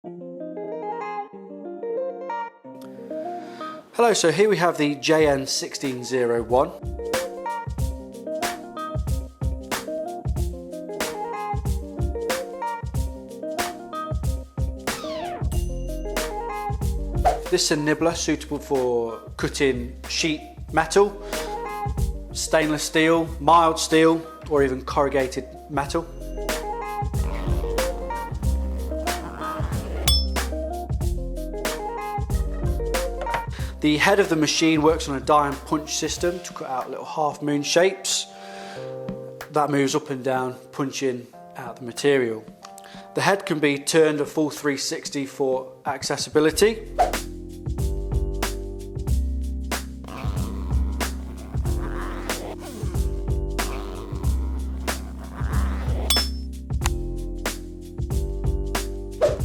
Hello, so here we have the JN1601. This is a nibbler suitable for cutting sheet metal, stainless steel, mild steel, or even corrugated metal. The head of the machine works on a die and punch system to cut out little half moon shapes. That moves up and down, punching out the material. The head can be turned a full 360 for accessibility.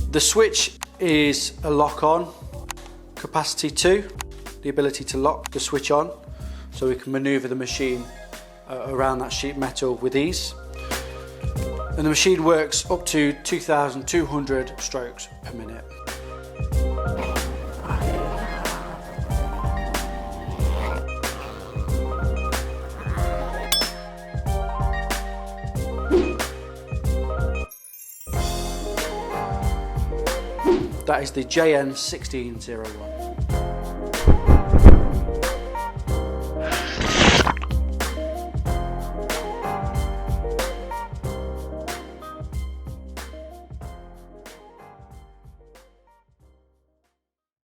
The switch is a lock on, capacity 2, the ability to lock the switch on so we can manoeuvre the machine around that sheet metal with ease. And the machine works up to 2,200 strokes per minute. That is the JN1601.